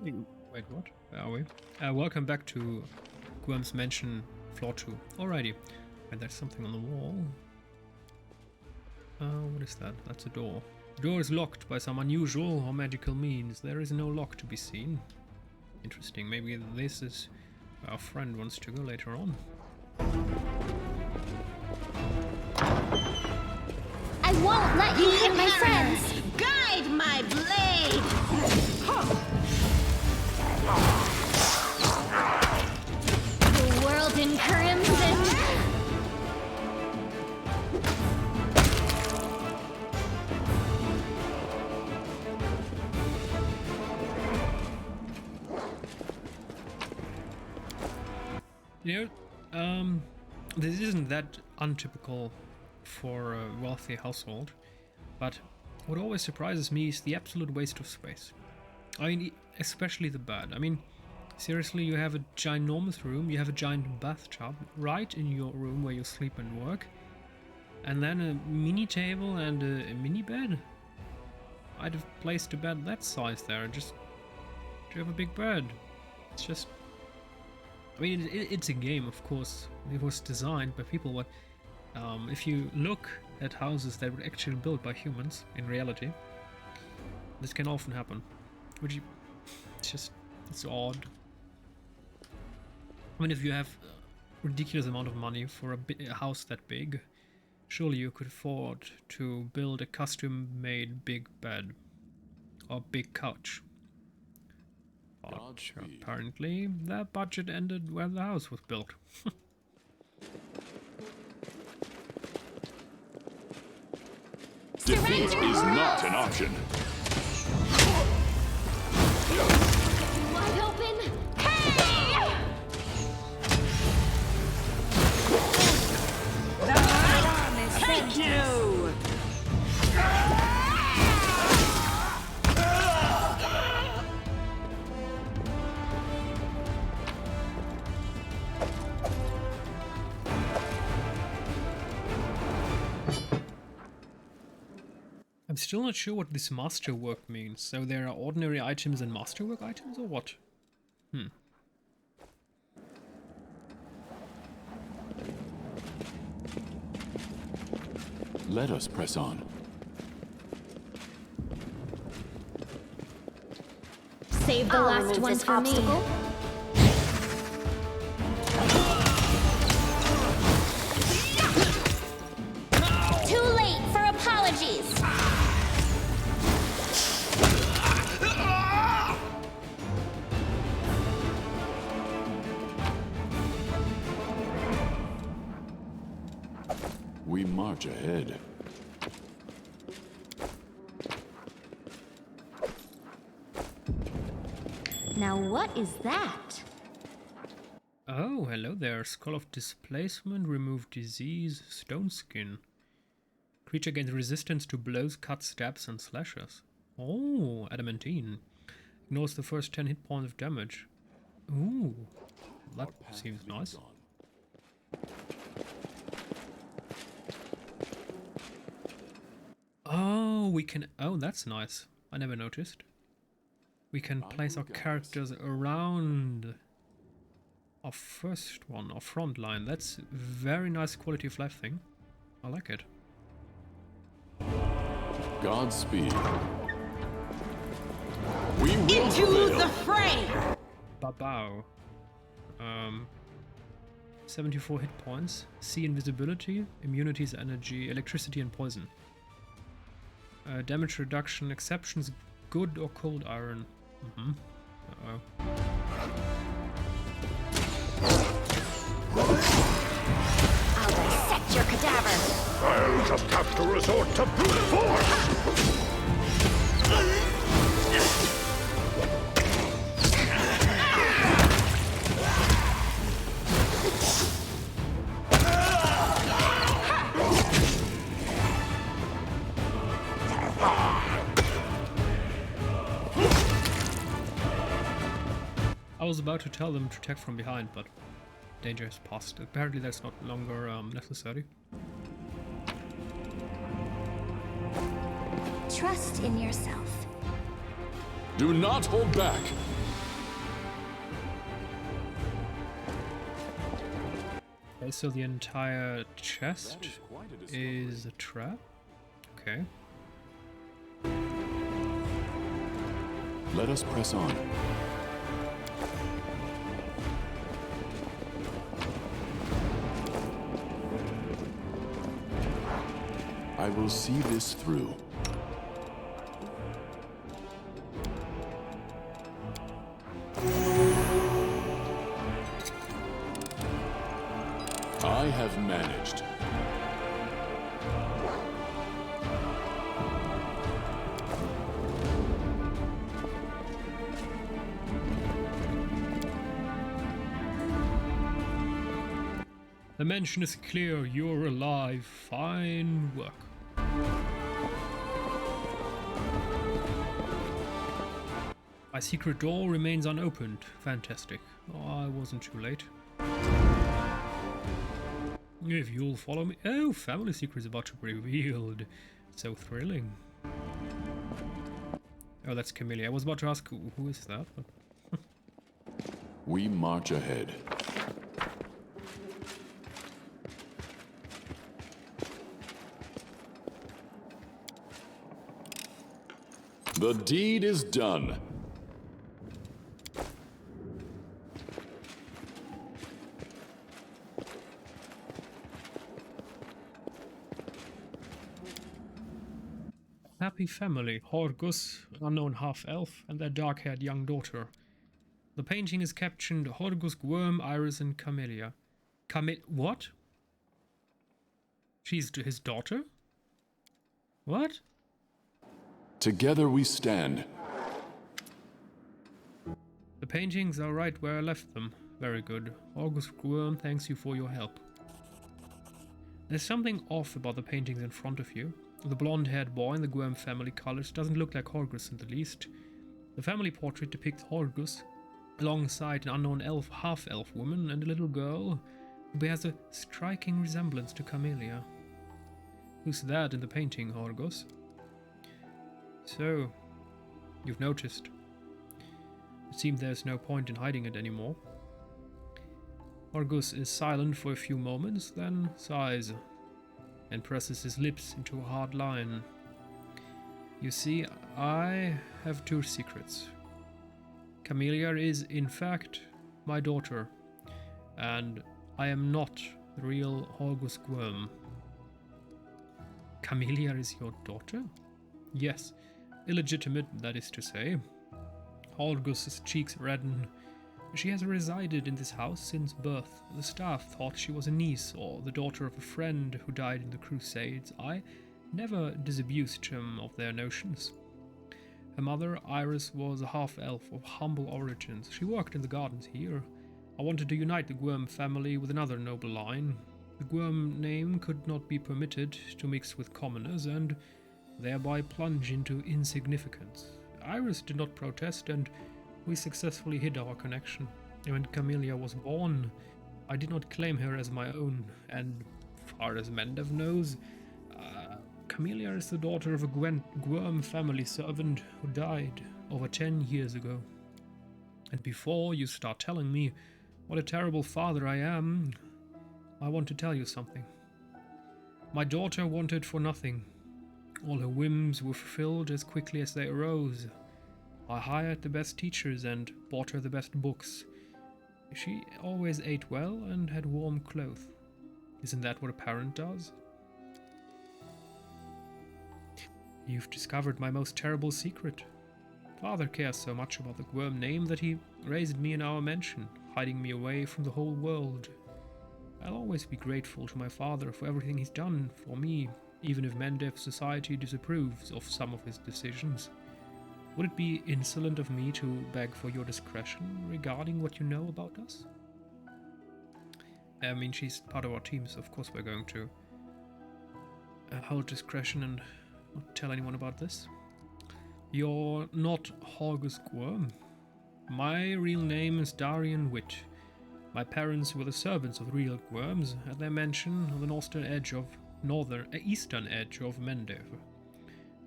Wait, what? Where are we? Welcome back to Guam's Mansion, floor 2. Alrighty. And there's something on the wall. What is that? That's a door. The door is locked by some unusual or magical means. There is no lock to be seen. Interesting. Maybe this is where our friend wants to go later on. I won't let you hit my friends! Guide my blade! The world in crimson! You know, this isn't that untypical for a wealthy household, but what always surprises me is the absolute waste of space. I mean, especially the bed. I mean, seriously, you have a ginormous room, you have a giant bathtub right in your room where you sleep and work, and then a mini table and a mini bed. I'd have placed a bed that size there, just to have a big bed. It's just... I mean, it's a game, of course. It was designed by people, but if you look at houses that were actually built by humans in reality, this can often happen. Which it's odd. I mean, if you have a ridiculous amount of money for a house that big, surely you could afford to build a custom-made big bed or big couch. But apparently, that budget ended when the house was built. Defeat is not an option. Wide open! Hey! The right arm is take you! I'm still not sure what this masterwork means. So there are ordinary items and masterwork items, or what? Let us press on. Save the last one for obstacle. Me. Too late for apologies. We march ahead. Now what is that? Oh, hello there. Skull of Displacement, remove disease, stone skin. Creature gains resistance to blows, cuts, stabs, and slashes. Oh, adamantine. Ignores the first 10 hit points of damage. Ooh, that seems nice. Oh, we can... Oh, that's nice. I never noticed. We can place our characters around our first one, our front line. That's very nice quality of life thing. I like it. Godspeed. We will into prevail. the fray! Babao. 74 hit points. See invisibility, immunities, energy, electricity, and poison. Damage reduction, exceptions, good or cold iron. Uh-oh. I'll dissect your cadaver. I'll just have to resort to brute force! I was about to tell them to attack from behind, but danger has passed. Apparently that's not longer necessary. Trust in yourself. Do not hold back. Okay, so the entire chest is a trap. Okay. Let us press on. I will see this through. I have managed. The mention is clear. You're alive. Fine work. My secret door remains unopened. Fantastic. Oh, I wasn't too late. If you'll follow me... Oh, family secrets about to be revealed. So thrilling. Oh, that's Camellia. I was about to ask who is that? But We march ahead. The deed is done. happy family, Horgus, unknown half-elf, and their dark-haired young daughter. The painting is captioned Horgus, Worm, Iris, and Camellia. What? She's his daughter? What? Together we stand. The paintings are right where I left them. Very good. Horgus Worm thanks you for your help. There's something off about the paintings in front of you. The blonde-haired boy in the Gwyrm family colors doesn't look like Horgus in the least. The family portrait depicts Horgus alongside an unknown elf, half-elf woman and a little girl who bears a striking resemblance to Camellia. Who's that in the painting, Horgus? So, you've noticed. It seems there's no point in hiding it anymore. Horgus is silent for a few moments, then sighs and presses his lips into a hard line. You see, I have two secrets. Camellia is, in fact, my daughter, and I am not the real Horgus Gwyrm. Camellia is your daughter? Yes, illegitimate, that is to say. Horgus's cheeks redden. She has resided in this house since birth. The staff thought she was a niece or the daughter of a friend who died in the Crusades. I never disabused them of their notions. Her mother, Iris, was a half-elf of humble origins. She worked in the gardens here. I wanted to unite the Gwyrm family with another noble line. The Gwyrm name could not be permitted to mix with commoners and thereby plunge into insignificance. Iris did not protest, and we successfully hid our connection. When Camellia was born, I did not claim her as my own, and far as Mendev knows, Camellia is the daughter of a Gwyrm family servant who died over 10 years ago. And before you start telling me what a terrible father I am, I want to tell you something. My daughter wanted for nothing. All her whims were fulfilled as quickly as they arose. I hired the best teachers and bought her the best books. She always ate well and had warm clothes. Isn't that what a parent does? You've discovered my most terrible secret. Father cares so much about the Gwyrm name that he raised me in our mansion, hiding me away from the whole world. I'll always be grateful to my father for everything he's done for me, even if Mendev society disapproves of some of his decisions. Would it be insolent of me to beg for your discretion regarding what you know about us? I mean, she's part of our team, so of course we're going to hold discretion and not tell anyone about this. You're not Horgus Gwyrm. My real name is Darian Witt. My parents were the servants of real Gwyrms at their mansion on the eastern edge of Mendev.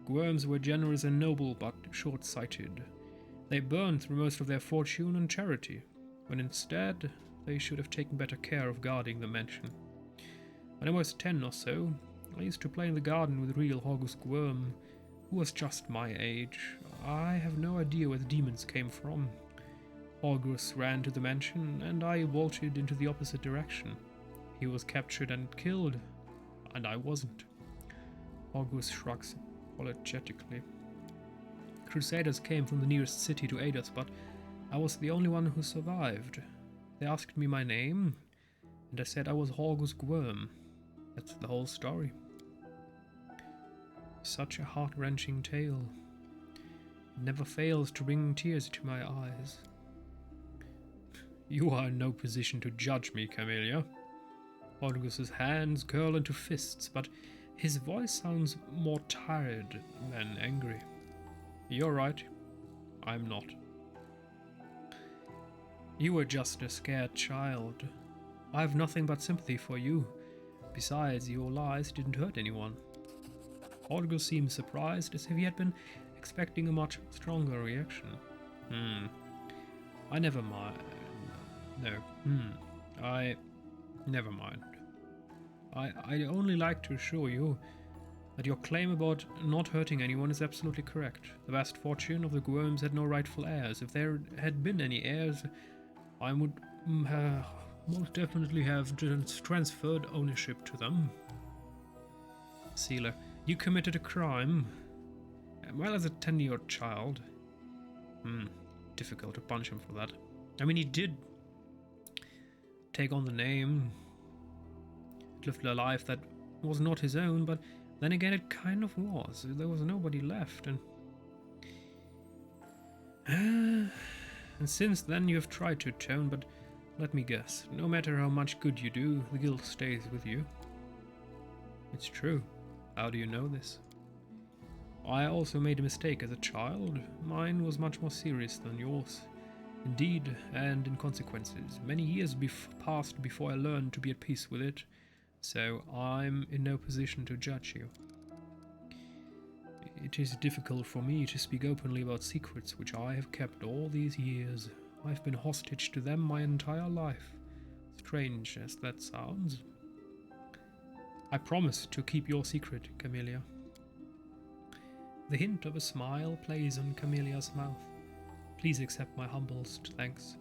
Gwyrms were generous and noble, but short-sighted. They burned through most of their fortune on charity, when instead They should have taken better care of guarding the mansion. When I was 10 or so, I used to play in the garden with real Horgus Worm, who was just my age. I have no idea where the demons came from. Horgus ran to the mansion, and I vaulted into the opposite direction. He was captured and killed, and I wasn't. Horgus shrugs apologetically. Crusaders came from the nearest city to aid us, but I was the only one who survived. They asked me my name, and I said I was Horgus Worm. That's the whole story. Such a heart-wrenching tale. It never fails to bring tears to my eyes. You are in no position to judge me, Camellia. Horgus's hands curl into fists, but his voice sounds more tired than angry. You're right. I'm not. You were just a scared child. I have nothing but sympathy for you. Besides, your lies didn't hurt anyone. Horgus seemed surprised, as if he had been expecting a much stronger reaction. I never mind. No. Never mind. I only like to assure you that your claim about not hurting anyone is absolutely correct. The vast fortune of the Worms had no rightful heirs. If there had been any heirs, I would most definitely have transferred ownership to them. Sealer, you committed a crime. Well, as a 10-year-old child. Difficult to punish him for that. I mean, he did take on the name. It lived a life that was not his own, but then again it kind of was. There was nobody left, and since then you have tried to atone, but let me guess, no matter how much good you do, the guilt stays with you. It's true. How do you know this? I also made a mistake as a child. Mine was much more serious than yours. Indeed, and in consequences. Many years passed before I learned to be at peace with it, so I'm in no position to judge you. It is difficult for me to speak openly about secrets which I have kept all these years. I've been hostage to them my entire life. Strange as that sounds. I promise to keep your secret, Camellia. The hint of a smile plays on Camellia's mouth. Please accept my humblest thanks.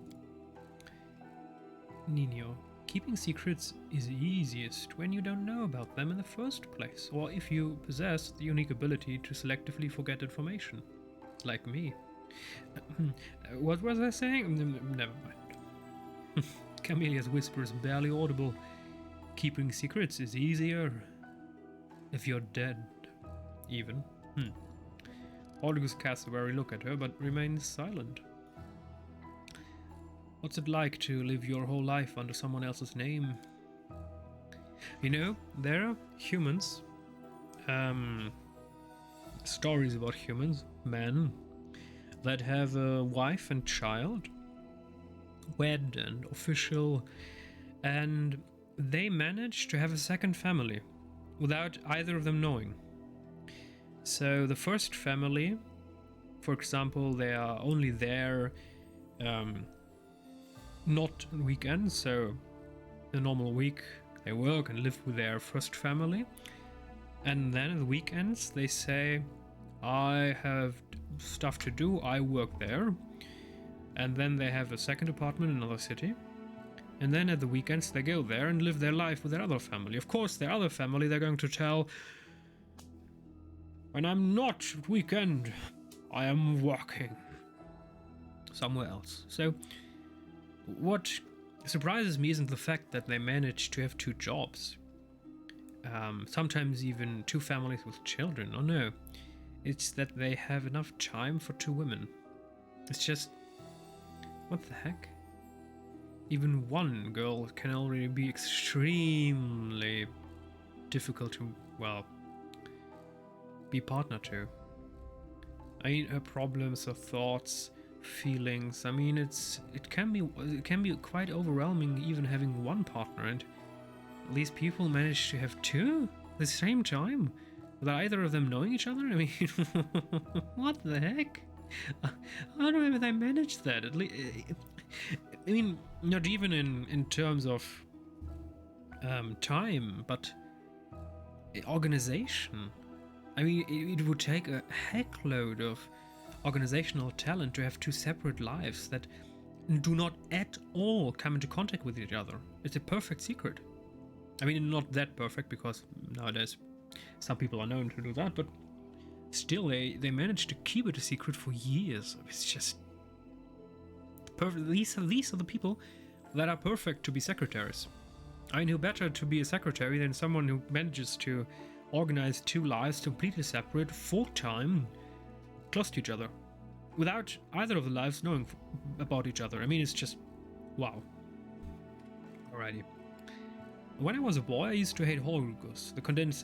Nino, keeping secrets is easiest when you don't know about them in the first place, or if you possess the unique ability to selectively forget information, like me. What was I saying? Never mind. Camellia's whisper is barely audible. Keeping secrets is easier if you're dead, even. Horgus casts a wary look at her, but remains silent. What's it like to live your whole life under someone else's name? You know, there are humans, stories about humans, men, that have a wife and child, wed and official, and they manage to have a second family without either of them knowing. So the first family, for example, they are only there not on weekends, so the normal week they work and live with their first family, and then at the weekends they say, I have stuff to do, I work there, and then they have a second apartment in another city, and then at the weekends they go there and live their life with their other family. Of course, their other family they're going to tell, when I'm not at weekend, I am working somewhere else. So what surprises me isn't the fact that they manage to have 2 jobs, sometimes even 2 families with children. Oh no, it's that they have enough time for 2 women. It's just, what the heck? Even one girl can already be extremely difficult to, well, be partner to. I mean, her problems, her thoughts, feelings. I mean, it can be quite overwhelming even having one partner, and these people manage to have 2 at the same time without either of them knowing each other. I mean, what the heck? How do they manage that? At least, I mean, not even in terms of time, but organization. I mean, it would take a heckload of organizational talent to have two separate lives that do not at all come into contact with each other. It's a perfect secret. I mean, not that perfect, because nowadays some people are known to do that, but still they managed to keep it a secret for years. It's just perfect. These are the people that are perfect to be secretaries. I mean, who better to be a secretary than someone who manages to organize two lives completely separate, full-time, close to each other, without either of the lives knowing about each other. I mean, it's just wow. Alrighty. When I was a boy, I used to hate Horgus, the condescends.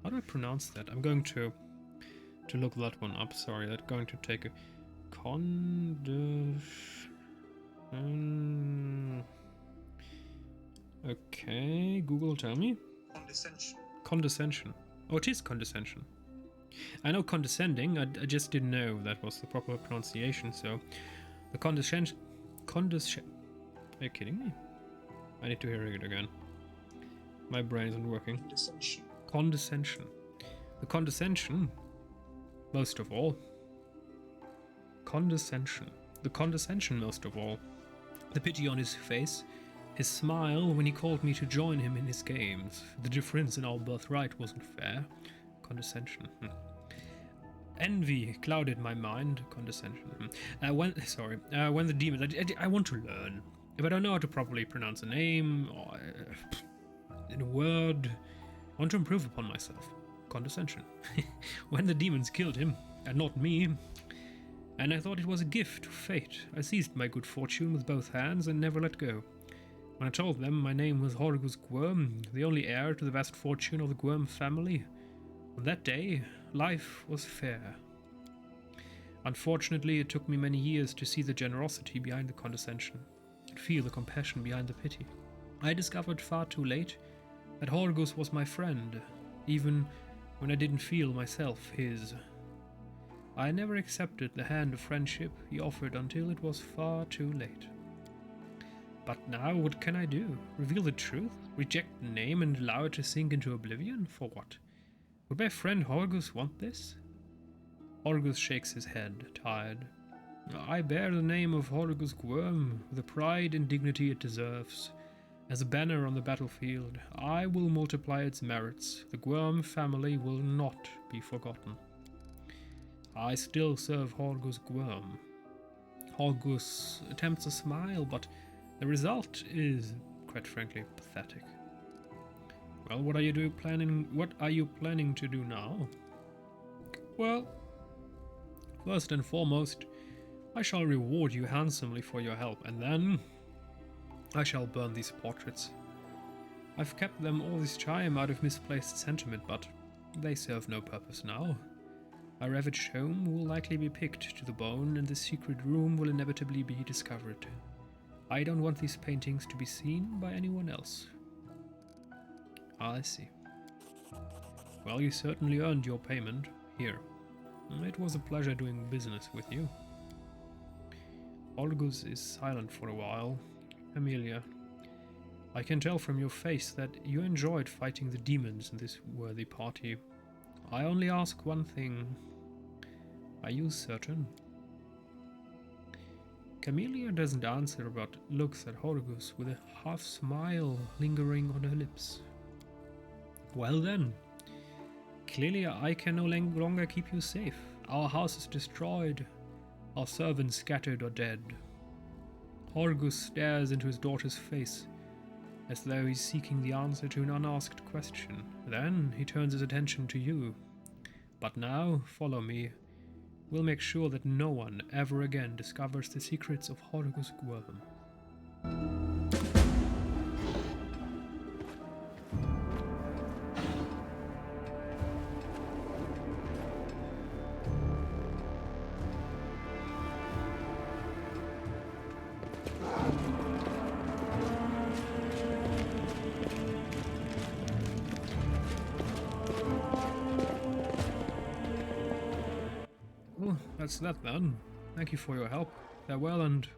How do I pronounce that? I'm going to look that one up. Sorry, that's going to take a okay, Google, tell me. Condescension. Oh, it is condescension. I know condescending. I just didn't know that was the proper pronunciation. So, the condescension. Are you kidding me? I need to hear it again. My brain isn't working. Condescension. The condescension, most of all. Condescension. The condescension, most of all. The pity on his face. His smile when he called me to join him in his games. The difference in our birthright wasn't fair. Condescension. Envy clouded my mind. Condescension. When the demons... I want to learn. If I don't know how to properly pronounce a name, or in a word, I want to improve upon myself. Condescension. When the demons killed him, and not me, and I thought it was a gift of fate, I seized my good fortune with both hands and never let go. When I told them my name was Horgus Gwyrm, the only heir to the vast fortune of the Gwyrm family, on that day, life was fair. Unfortunately, it took me many years to see the generosity behind the condescension, and feel the compassion behind the pity. I discovered far too late that Horgus was my friend, even when I didn't feel myself his. I never accepted the hand of friendship he offered until it was far too late. But now, what can I do? Reveal the truth? Reject the name and allow it to sink into oblivion? For what? Would my friend Horgus want this? Horgus shakes his head, tired. I bear the name of Horgus Gwyrm with the pride and dignity it deserves. As a banner on the battlefield, I will multiply its merits. The Gwyrm family will not be forgotten. I still serve Horgus Gwyrm. Horgus attempts a smile, but the result is, quite frankly, pathetic. Well, what are you planning to do now? Well, first and foremost, I shall reward you handsomely for your help, and then I shall burn these portraits. I've kept them all this time out of misplaced sentiment, but they serve no purpose now. Our ravaged home will likely be picked to the bone, and the secret room will inevitably be discovered. I don't want these paintings to be seen by anyone else. I see. Well, you certainly earned your payment. Here. It was a pleasure doing business with you. Horgus is silent for a while. Amelia, I can tell from your face that you enjoyed fighting the demons in this worthy party. I only ask one thing. Are you certain? Camellia doesn't answer but looks at Horgus with a half smile lingering on her lips. Well then, clearly I can no longer keep you safe. Our house is destroyed, our servants scattered or dead. Horgus stares into his daughter's face, as though he's seeking the answer to an unasked question. Then he turns his attention to you. But now, follow me. We'll make sure that no one ever again discovers the secrets of Horgus Gwyrm. That's that then. Thank you for your help. Farewell and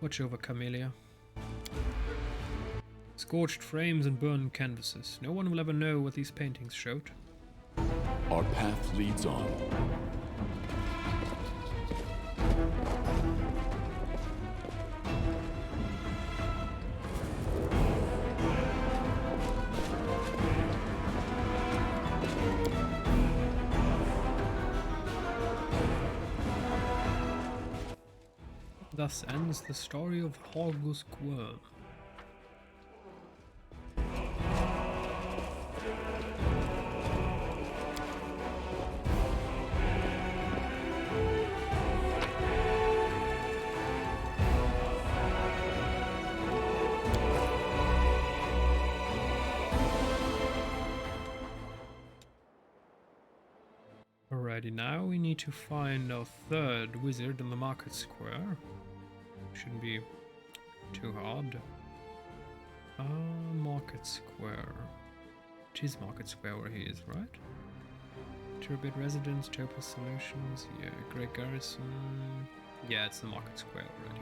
watch over Camellia. Scorched frames and burned canvases. No one will ever know what these paintings showed. Our path leads on. Thus ends the story of Horgus Quirm. Alrighty, now we need to find our third wizard in the market square. Shouldn't be too hard. Market square. It is market square where he is, right? Turbid residence, Topaz Solutions, yeah, Great Garrison. Yeah, it's the market square already.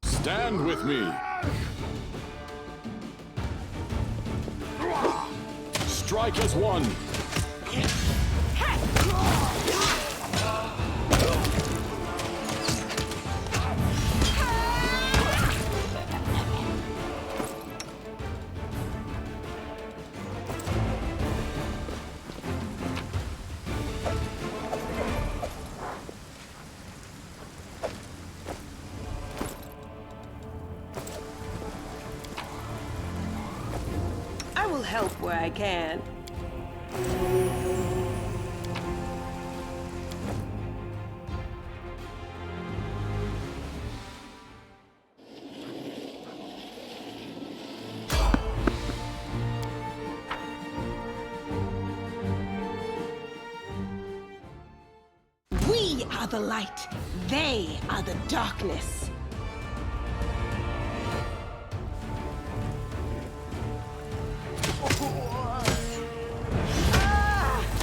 Stand with me! Strike as one! I will help where I can. We are the light. They are the darkness.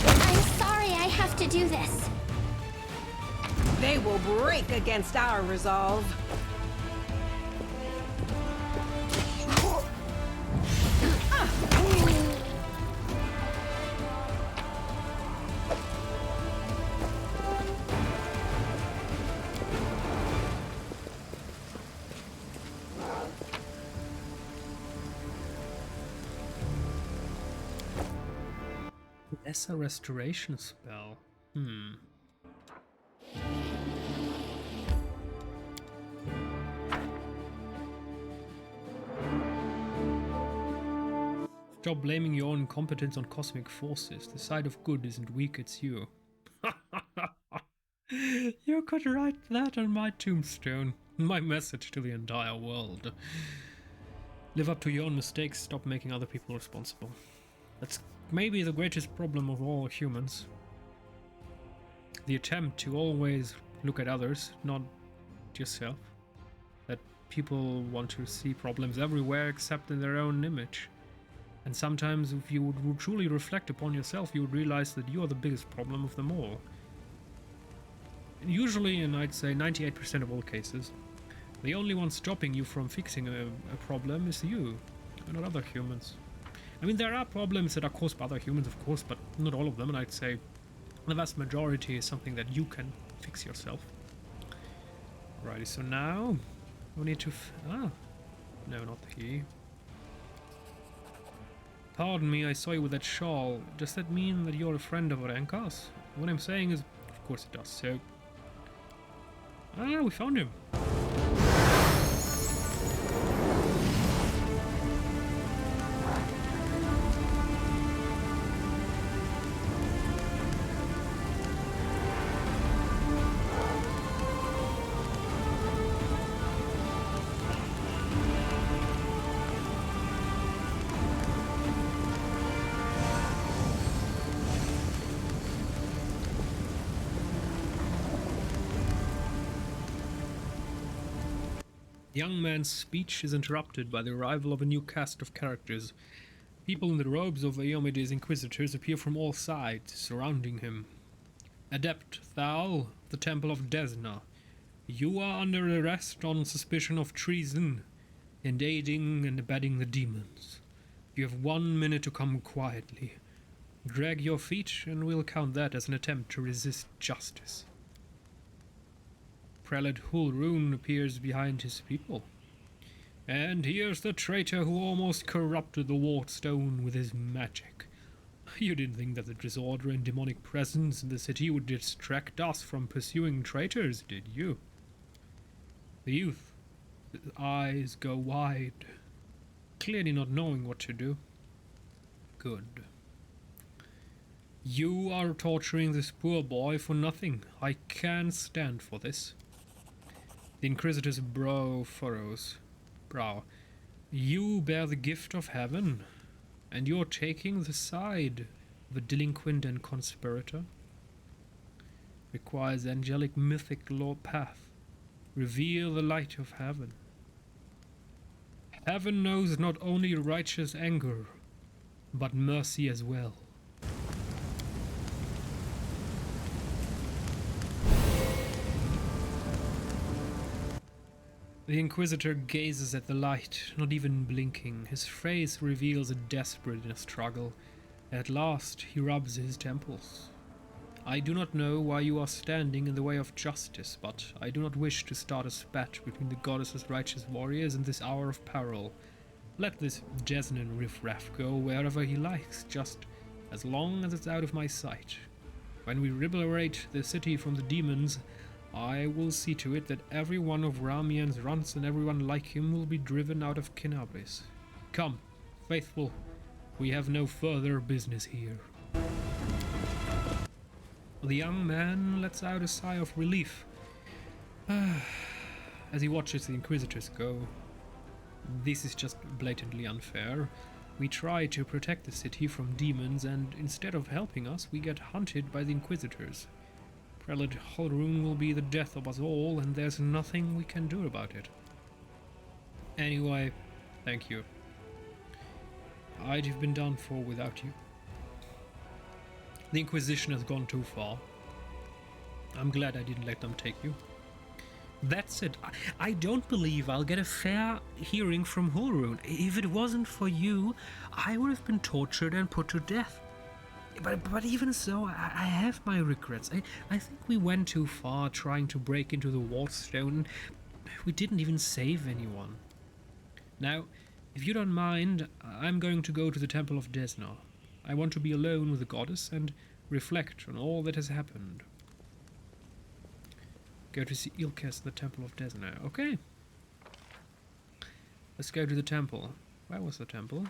I'm sorry I have to do this. They will break against our resolve. Lesser restoration spell. Stop blaming your own incompetence on cosmic forces. The side of good isn't weak, it's you. You could write that on my tombstone. My message to the entire world. Live up to your own mistakes, stop making other people responsible. That's maybe the greatest problem of all humans. The attempt to always look at others, not yourself. That people want to see problems everywhere except in their own image. And sometimes if you would truly reflect upon yourself, you would realize that you are the biggest problem of them all. And usually, and I'd say 98% of all cases, the only one stopping you from fixing a problem is you, and not other humans. I mean, there are problems that are caused by other humans, of course, but not all of them, and I'd say the vast majority is something that you can fix yourself. Alrighty, so now we need to... no, not he. Pardon me, I saw you with that shawl. Does that mean that you're a friend of Renka's? What I'm saying is, of course it does, so... we found him. The young man's speech is interrupted by the arrival of a new cast of characters. People in the robes of Iomede's inquisitors appear from all sides, surrounding him. Adept Thal, of the Temple of Desna, you are under arrest on suspicion of treason and aiding and abetting the demons. You have 1 minute to come quietly. Drag your feet, and we'll count that as an attempt to resist justice. Prelate Hulrun appears behind his people. And here's the traitor who almost corrupted the Wardstone with his magic. You didn't think that the disorder and demonic presence in the city would distract us from pursuing traitors, did you? The youth, his eyes go wide, clearly not knowing what to do. Good. You are torturing this poor boy for nothing. I can't stand for this. The Inquisitor's brow furrows. You bear the gift of heaven, and you're taking the side of a delinquent and conspirator. Requires angelic mythic law path. Reveal the light of heaven. Heaven knows not only righteous anger, but mercy as well. The Inquisitor gazes at the light, not even blinking. His face reveals a desperate inner struggle. At last, he rubs his temples. I do not know why you are standing in the way of justice, but I do not wish to start a spat between the goddess's righteous warriors in this hour of peril. Let this Jesnan riffraff go wherever he likes, just as long as it's out of my sight. When we liberate the city from the demons, I will see to it that every one of Ramian's runs and everyone like him will be driven out of Kinabris. Come, faithful, we have no further business here. The young man lets out a sigh of relief as he watches the Inquisitors go. This is just blatantly unfair. We try to protect the city from demons, and instead of helping us, we get hunted by the Inquisitors. Prelate Hulrun will be the death of us all, and there's nothing we can do about it. Anyway, thank you. I'd have been done for without you. The Inquisition has gone too far. I'm glad I didn't let them take you. That's it. I don't believe I'll get a fair hearing from Hulrun. If it wasn't for you, I would have been tortured and put to death. But even so, I have my regrets. I think we went too far trying to break into the Wardstone. We didn't even save anyone. Now, if you don't mind, I'm going to go to the Temple of Desna. I want to be alone with the goddess and reflect on all that has happened. Go to see Ilkes in the Temple of Desna. Okay. Let's go to the temple. Where was the temple?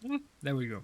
Oh, there we go.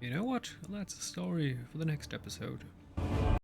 You know what? That's a story for the next episode.